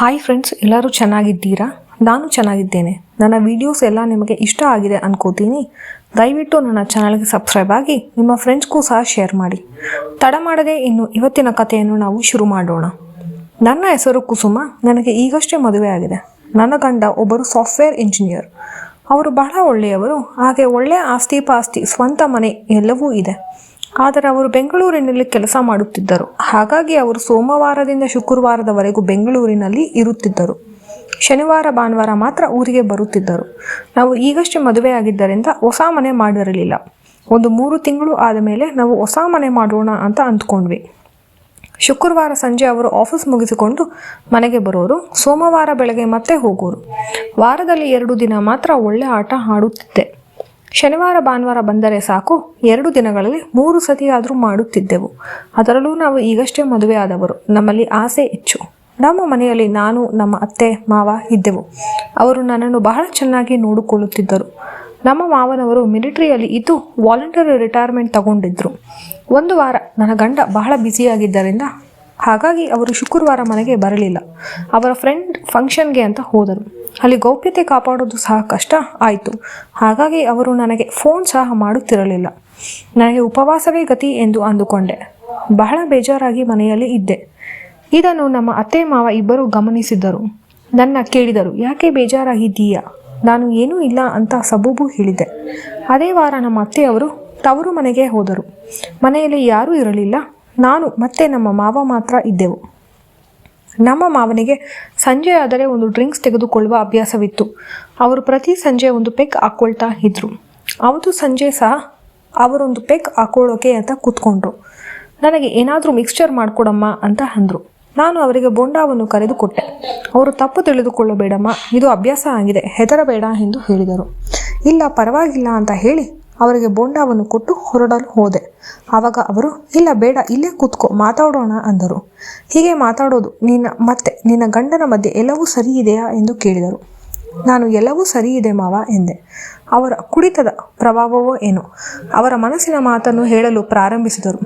Hi friends, ಎಲ್ಲರೂ ಚೆನ್ನಾಗಿದ್ದೀರಾ? ನಾನು ಚೆನ್ನಾಗಿದ್ದೇನೆ. ನನ್ನ ವಿಡಿಯೋಸ್ ಎಲ್ಲ ನಿಮಗೆ ಇಷ್ಟ ಆಗಿದೆ ಅನ್ಕೋತೀನಿ. ದಯವಿಟ್ಟು ನನ್ನ ಚಾನಲ್ಗೆ ಸಬ್ಸ್ಕ್ರೈಬ್ ಆಗಿ ನಿಮ್ಮ ಫ್ರೆಂಡ್ಸ್ಗೂ ಸಹ ಶೇರ್ ಮಾಡಿ. ತಡ ಮಾಡದೆ ಇನ್ನು ಇವತ್ತಿನ ಕಥೆಯನ್ನು ನಾವು ಶುರು ಮಾಡೋಣ. ನನ್ನ ಹೆಸರು ಕುಸುಮ. ನನಗೆ ಈಗಷ್ಟೇ ಮದುವೆ ಆಗಿದೆ. ನನ್ನ ಗಂಡ ಒಬ್ಬರು ಸಾಫ್ಟ್ವೇರ್ ಇಂಜಿನಿಯರ್. ಅವರು ಬಹಳ ಒಳ್ಳೆಯವರು. ಹಾಗೆ ಒಳ್ಳೆಯ ಆಸ್ತಿ ಪಾಸ್ತಿ, ಸ್ವಂತ ಮನೆ ಎಲ್ಲವೂ ಇದೆ. ಆದರೆ ಅವರು ಬೆಂಗಳೂರಿನಲ್ಲಿ ಕೆಲಸ ಮಾಡುತ್ತಿದ್ದರು. ಹಾಗಾಗಿ ಅವರು ಸೋಮವಾರದಿಂದ ಶುಕ್ರವಾರದವರೆಗೂ ಬೆಂಗಳೂರಿನಲ್ಲಿ ಇರುತ್ತಿದ್ದರು. ಶನಿವಾರ ಭಾನುವಾರ ಮಾತ್ರ ಊರಿಗೆ ಬರುತ್ತಿದ್ದರು. ನಾವು ಈಗಷ್ಟೇ ಮದುವೆ ಆಗಿದ್ದರಿಂದ ಹೊಸ ಮನೆ ಮಾಡಿರಲಿಲ್ಲ. ಒಂದು 3 ತಿಂಗಳು ಆದ ಮೇಲೆ ನಾವು ಹೊಸ ಮನೆ ಮಾಡೋಣ ಅಂತ ಅಂದ್ಕೊಂಡ್ವಿ. ಶುಕ್ರವಾರ ಸಂಜೆ ಅವರು ಆಫೀಸ್ ಮುಗಿಸಿಕೊಂಡು ಮನೆಗೆ ಬರೋರು. ಸೋಮವಾರ ಬೆಳಗ್ಗೆ ಮತ್ತೆ ಹೋಗೋರು. ವಾರದಲ್ಲಿ 2 ದಿನ ಮಾತ್ರ ಒಳ್ಳೆ ಆಟ ಆಡುತ್ತಿದ್ದೆ. ಶನಿವಾರ ಭಾನುವಾರ ಬಂದರೆ ಸಾಕು, 2 ದಿನಗಳಲ್ಲಿ 3 ಸತಿ ಆದರೂ ಮಾಡುತ್ತಿದ್ದೆವು. ಅದರಲ್ಲೂ ನಾವು ಈಗಷ್ಟೇ ಮದುವೆ ಆದವರು. ನಮ್ಮಲ್ಲಿ ಆಸೆ ಹೆಚ್ಚು. ನಮ್ಮ ಮನೆಯಲ್ಲಿ ನಾನು, ನಮ್ಮ ಅತ್ತೆ ಮಾವ ಇದ್ದೆವು. ಅವರು ನನ್ನನ್ನು ಬಹಳ ಚೆನ್ನಾಗಿ ನೋಡಿಕೊಳ್ಳುತ್ತಿದ್ದರು. ನಮ್ಮ ಮಾವನವರು ಮಿಲಿಟರಿಯಲ್ಲಿ ಇದ್ದು ವಾಲಂಟರಿ ರಿಟೈರ್ಮೆಂಟ್ ತಗೊಂಡಿದ್ರು. ಒಂದು ವಾರ ನನ್ನ ಗಂಡ ಬಹಳ ಬ್ಯುಸಿಯಾಗಿದ್ದರಿಂದ ಹಾಗಾಗಿ ಅವರು ಶುಕ್ರವಾರ ಮನೆಗೆ ಬರಲಿಲ್ಲ. ಅವರ ಫ್ರೆಂಡ್ ಫಂಕ್ಷನ್ಗೆ ಅಂತ ಹೋದರು. ಅಲ್ಲಿ ಗೌಪ್ಯತೆ ಕಾಪಾಡೋದು ಸಹ ಕಷ್ಟ ಆಯಿತು. ಹಾಗಾಗಿ ಅವರು ನನಗೆ ಫೋನ್ ಸಹ ಮಾಡುತ್ತಿರಲಿಲ್ಲ. ನನಗೆ ಉಪವಾಸವೇ ಗತಿ ಎಂದು ಅಂದುಕೊಂಡೆ. ಬಹಳ ಬೇಜಾರಾಗಿ ಮನೆಯಲ್ಲಿ ಇದ್ದೆ. ಇದನ್ನು ನಮ್ಮ ಅತ್ತೆ ಮಾವ ಇಬ್ಬರು ಗಮನಿಸಿದ್ದರು. ನನ್ನ ಕೇಳಿದರು, ಯಾಕೆ ಬೇಜಾರಾಗಿದ್ದೀಯಾ? ನಾನು ಏನೂ ಇಲ್ಲ ಅಂತ ಸಬೂಬು ಹೇಳಿದೆ. ಅದೇ ವಾರ ನಮ್ಮ ಅತ್ತೆಯವರು ತವರು ಮನೆಗೆ ಹೋದರು. ಮನೆಯಲ್ಲಿ ಯಾರೂ ಇರಲಿಲ್ಲ. ನಾನು ಮತ್ತೆ ನಮ್ಮ ಮಾವ ಮಾತ್ರ ಇದ್ದೆವು. ನಮ್ಮ ಮಾವನಿಗೆ ಸಂಜೆ ಆದರೆ ಒಂದು ಡ್ರಿಂಕ್ಸ್ ತೆಗೆದುಕೊಳ್ಳುವ ಅಭ್ಯಾಸವಿತ್ತು. ಅವರು ಪ್ರತಿ ಸಂಜೆ ಒಂದು ಪೆಗ್ ಹಾಕ್ಕೊಳ್ತಾ ಇದ್ರು. ಅವತ್ತು ಸಂಜೆ ಸಹ ಅವರೊಂದು ಪೆಗ್ ಹಾಕೊಳ್ಳೋಕೆ ಅಂತ ಕೂತ್ಕೊಂಡ್ರು. ನನಗೆ ಏನಾದರೂ ಮಿಕ್ಸ್ಚರ್ ಮಾಡಿಕೊಡಮ್ಮ ಅಂತ ಅಂದರು. ನಾನು ಅವರಿಗೆ ಬೋಂಡಾವನ್ನು ಕರೆದು ಕೊಟ್ಟೆ. ಅವರು ತಪ್ಪು ತಿಳಿದುಕೊಳ್ಳಬೇಡಮ್ಮ, ಇದು ಅಭ್ಯಾಸ ಆಗಿದೆ, ಹೆದರಬೇಡ ಎಂದು ಹೇಳಿದರು. ಇಲ್ಲ ಪರವಾಗಿಲ್ಲ ಅಂತ ಹೇಳಿ ಅವರಿಗೆ ಬೋಂಡಾವನ್ನು ಕೊಟ್ಟು ಹೊರಡಲು ಹೋದೆ. ಆವಾಗ ಅವರು, ಇಲ್ಲ ಬೇಡ, ಇಲ್ಲೇ ಕೂತ್ಕೋ, ಮಾತಾಡೋಣ ಅಂದರು. ಹೀಗೆ ಮಾತಾಡೋದು, ನಿನ್ನ ಗಂಡನ ಮಧ್ಯೆ ಎಲ್ಲವೂ ಸರಿ ಇದೆಯಾ ಎಂದು ಕೇಳಿದರು. ನಾನು ಎಲ್ಲವೂ ಸರಿ ಇದೆ ಮಾವ ಎಂದೆ. ಅವರ ಕುಡಿತದ ಪ್ರಭಾವವೋ ಏನೋ ಅವರ ಮನಸ್ಸಿನ ಮಾತನ್ನು ಹೇಳಲು ಪ್ರಾರಂಭಿಸಿದರು.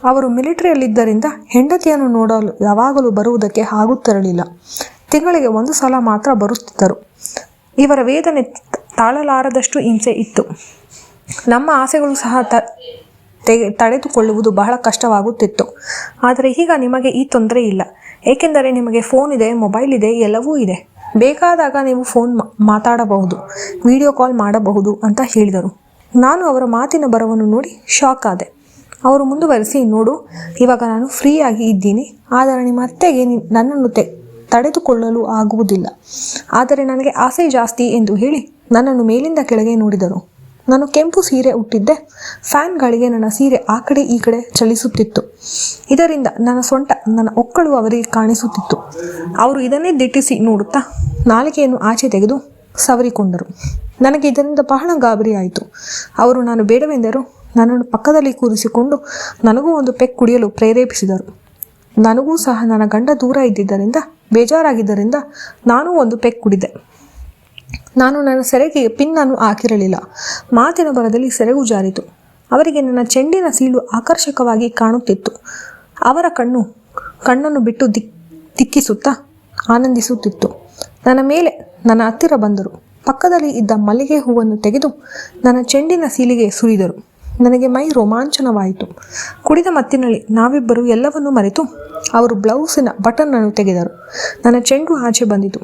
ಅವರು ಮಿಲಿಟರಿಯಲ್ಲಿದ್ದರಿಂದ ಹೆಂಡತಿಯನ್ನು ನೋಡಲು ಯಾವಾಗಲೂ ಬರುವುದಕ್ಕೆ ಆಗುತ್ತಿರಲಿಲ್ಲ. ತಿಂಗಳಿಗೆ 1 ಸಲ ಮಾತ್ರ ಬರುತ್ತಿದ್ದರು. ಇವರ ವೇದನೆ ತಾಳಲಾರದಷ್ಟು ಹಿಂಸೆ ಇತ್ತು. ನಮ್ಮ ಆಸೆಗಳು ಸಹ ತಡೆದುಕೊಳ್ಳುವುದು ಬಹಳ ಕಷ್ಟವಾಗುತ್ತಿತ್ತು. ಆದರೆ ಈಗ ನಿಮಗೆ ಈ ತೊಂದರೆ ಇಲ್ಲ, ಏಕೆಂದರೆ ನಿಮಗೆ ಫೋನ್ ಇದೆ, ಮೊಬೈಲ್ ಇದೆ, ಎಲ್ಲವೂ ಇದೆ. ಬೇಕಾದಾಗ ನೀವು ಫೋನ್ ಮಾತಾಡಬಹುದು, ವಿಡಿಯೋ ಕಾಲ್ ಮಾಡಬಹುದು ಅಂತ ಹೇಳಿದರು. ನಾನು ಅವರ ಮಾತಿನ ಬರವನ್ನು ನೋಡಿ ಶಾಕ್ ಆದೆ. ಅವರು ಮುಂದುವರಿಸಿ, ನೋಡು, ಇವಾಗ ನಾನು ಫ್ರೀ ಆಗಿ ಇದ್ದೀನಿ. ಆದರೆ ನಿಮ್ಮ ಅತ್ತೆಗೆ ನನ್ನನ್ನು ತಡೆದುಕೊಳ್ಳಲು ಆಗುವುದಿಲ್ಲ. ಆದರೆ ನನಗೆ ಆಸೆ ಜಾಸ್ತಿ ಎಂದು ಹೇಳಿ ನನ್ನನ್ನು ಮೇಲಿಂದ ಕೆಳಗೆ ನೋಡಿದರು. ನಾನು ಕೆಂಪು ಸೀರೆ ಉಟ್ಟಿದ್ದೆ. ಫ್ಯಾನ್ ಗಾಳಿಗೆ ನನ್ನ ಸೀರೆ ಆ ಕಡೆ ಈ ಕಡೆ ಚಲಿಸುತ್ತಿತ್ತು. ಇದರಿಂದ ನನ್ನ ಸೊಂಟ, ನನ್ನ ಒಕ್ಕಳು ಅವರಿಗೆ ಕಾಣಿಸುತ್ತಿತ್ತು. ಅವರು ಇದನ್ನೇ ದಿಟ್ಟಿಸಿ ನೋಡುತ್ತಾ ನಾಲಿಗೆಯನ್ನು ಆಚೆ ತೆಗೆದು ಸವರಿಕೊಂಡರು. ನನಗೆ ಇದರಿಂದ ಬಹಳ ಗಾಬರಿ ಆಯಿತು. ಅವರು ನಾನು ಬೇಡವೆಂದರು. ನನ್ನನ್ನು ಪಕ್ಕದಲ್ಲಿ ಕೂರಿಸಿಕೊಂಡು ನನಗೂ ಒಂದು ಪೆಗ್ ಕುಡಿಯಲು ಪ್ರೇರೇಪಿಸಿದರು. ನನಗೂ ಸಹ ನನ್ನ ಗಂಡ ದೂರ ಇದ್ದಿದ್ದರಿಂದ ಬೇಜಾರಾಗಿದ್ದರಿಂದ ನಾನು ಒಂದು ಪೆಗ್ ಕುಡಿದೆ. ನಾನು ನನ್ನ ಸೆರೆಗೆ ಪಿನ್ನನ್ನು ಹಾಕಿರಲಿಲ್ಲ. ಮಾತಿನ ಬರದಲ್ಲಿ ಸೆರೆಗೂ ಜಾರಿತು. ಅವರಿಗೆ ನನ್ನ ಚೆಂಡಿನ ಸೀಳು ಆಕರ್ಷಕವಾಗಿ ಕಾಣುತ್ತಿತ್ತು. ಅವರ ಕಣ್ಣನ್ನು ಬಿಟ್ಟು ದಿಕ್ಕಿಸುತ್ತಾ ಆನಂದಿಸುತ್ತಿತ್ತು. ನನ್ನ ಹತ್ತಿರ ಬಂದರು. ಪಕ್ಕದಲ್ಲಿ ಇದ್ದ ಮಲ್ಲಿಗೆ ಹೂವನ್ನು ತೆಗೆದು ನನ್ನ ಚೆಂಡಿನ ಸೀಲಿಗೆ ಸುರಿದರು. ನನಗೆ ಮೈ ರೋಮಾಂಚನವಾಯಿತು. ಕುಡಿದ ಮತ್ತಿನಲ್ಲಿ ನಾವಿಬ್ಬರು ಎಲ್ಲವನ್ನೂ ಮರೆತು ಅವರು ಬ್ಲೌಸಿನ ಬಟನ್ ಅನ್ನು ತೆಗೆದರು. ನನ್ನ ಚೆಂಡು ಆಚೆ ಬಂದಿತು.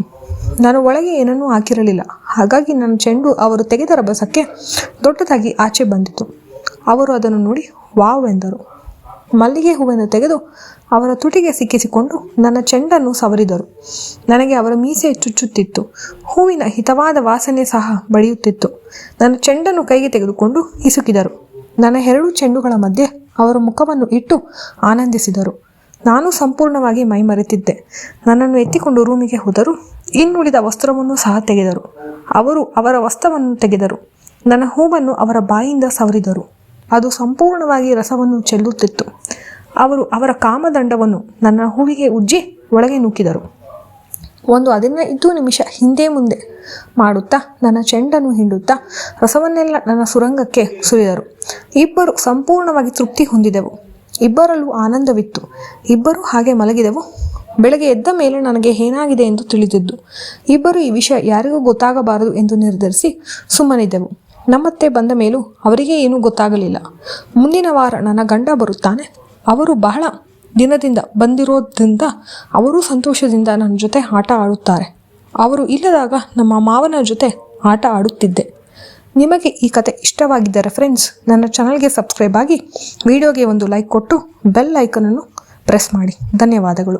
ನಾನು ಒಳಗೆ ಏನನ್ನೂ ಹಾಕಿರಲಿಲ್ಲ. ಹಾಗಾಗಿ ನನ್ನ ಚೆಂಡು ಅವರು ತೆಗೆದ ರಭಸಕ್ಕೆ ದೊಡ್ಡದಾಗಿ ಆಚೆ ಬಂದಿತು. ಅವರು ಅದನ್ನು ನೋಡಿ ವಾವ್ ಎಂದರು. ಮಲ್ಲಿಗೆ ಹೂವನ್ನು ತೆಗೆದು ಅವರ ತುಟಿಗೆ ಸಿಕ್ಕಿಸಿಕೊಂಡು ನನ್ನ ಚೆಂಡನ್ನು ಸವರಿದರು. ನನಗೆ ಅವರ ಮೀಸೆ ಚುಚ್ಚುತ್ತಿತ್ತು. ಹೂವಿನ ಹಿತವಾದ ವಾಸನೆ ಸಹ ಬಡಿಯುತ್ತಿತ್ತು. ನನ್ನ ಚೆಂಡನ್ನು ಕೈಗೆ ತೆಗೆದುಕೊಂಡು ಇಸುಕಿದರು. ನನ್ನ 2 ಚೆಂಡುಗಳ ಮಧ್ಯೆ ಅವರ ಮುಖವನ್ನು ಇಟ್ಟು ಆನಂದಿಸಿದರು. ನಾನು ಸಂಪೂರ್ಣವಾಗಿ ಮೈ ಮರೆತಿದ್ದೆ. ನನ್ನನ್ನು ಎತ್ತಿಕೊಂಡು ರೂಮಿಗೆ ಹೋದರು. ಇನ್ನುಳಿದ ವಸ್ತ್ರವನ್ನು ಸಹ ತೆಗೆದರು. ಅವರು ಅವರ ವಸ್ತ್ರವನ್ನು ತೆಗೆದರು. ನನ್ನ ಹೂವನ್ನು ಅವರ ಬಾಯಿಂದ ಸವರಿದರು. ಅದು ಸಂಪೂರ್ಣವಾಗಿ ರಸವನ್ನು ಚೆಲ್ಲುತ್ತಿತ್ತು. ಅವರು ಅವರ ಕಾಮದಂಡವನ್ನು ನನ್ನ ಹೂವಿಗೆ ಉಜ್ಜಿ ಒಳಗೆ ನೂಕಿದರು. ಒಂದು 15 ನಿಮಿಷ ಹಿಂದೆ ಮುಂದೆ ಮಾಡುತ್ತಾ ನನ್ನ ಚೆಂಡನ್ನು ಹಿಂಡುತ್ತಾ ರಸವನ್ನೆಲ್ಲ ನನ್ನ ಸುರಂಗಕ್ಕೆ ಸುರಿದರು. ಇಬ್ಬರು ಸಂಪೂರ್ಣವಾಗಿ ತೃಪ್ತಿ ಹೊಂದಿದೆವು. ಇಬ್ಬರಲ್ಲೂ ಆನಂದವಿತ್ತು. ಇಬ್ಬರೂ ಹಾಗೆ ಮಲಗಿದೆವು. ಬೆಳಗ್ಗೆ ಎದ್ದ ಮೇಲೆ ನನಗೆ ಏನಾಗಿದೆ ಎಂದು ತಿಳಿದಿದ್ದು. ಇಬ್ಬರು ಈ ವಿಷಯ ಯಾರಿಗೂ ಗೊತ್ತಾಗಬಾರದು ಎಂದು ನಿರ್ಧರಿಸಿ ಸುಮ್ಮನಿದ್ದೆವು. ನಮ್ಮತ್ತೆ ಬಂದ ಮೇಲೂ ಅವರಿಗೆ ಏನೂ ಗೊತ್ತಾಗಲಿಲ್ಲ. ಮುಂದಿನ ವಾರ ನನ್ನ ಗಂಡ ಬರುತ್ತಾನೆ. ಅವರು ಬಹಳ ದಿನದಿಂದ ಬಂದಿರೋದ್ರಿಂದ ಅವರೂ ಸಂತೋಷದಿಂದ ನನ್ನ ಜೊತೆ ಆಟ ಆಡುತ್ತಾರೆ. ಅವರು ಇಲ್ಲದಾಗ ನಮ್ಮ ಮಾವನ ಜೊತೆ ಆಟ ಆಡುತ್ತಿದ್ದೆ. ನಿಮಗೆ ಈ ಕತೆ ಇಷ್ಟವಾಗಿದ್ದರೆ ಫ್ರೆಂಡ್ಸ್, ನನ್ನ ಚಾನಲ್ಗೆ ಸಬ್ಸ್ಕ್ರೈಬ್ ಆಗಿ, ವಿಡಿಯೋಗೆ ಒಂದು ಲೈಕ್ ಕೊಟ್ಟು ಬೆಲ್ ಐಕನನ್ನು ಪ್ರೆಸ್ ಮಾಡಿ. ಧನ್ಯವಾದಗಳು.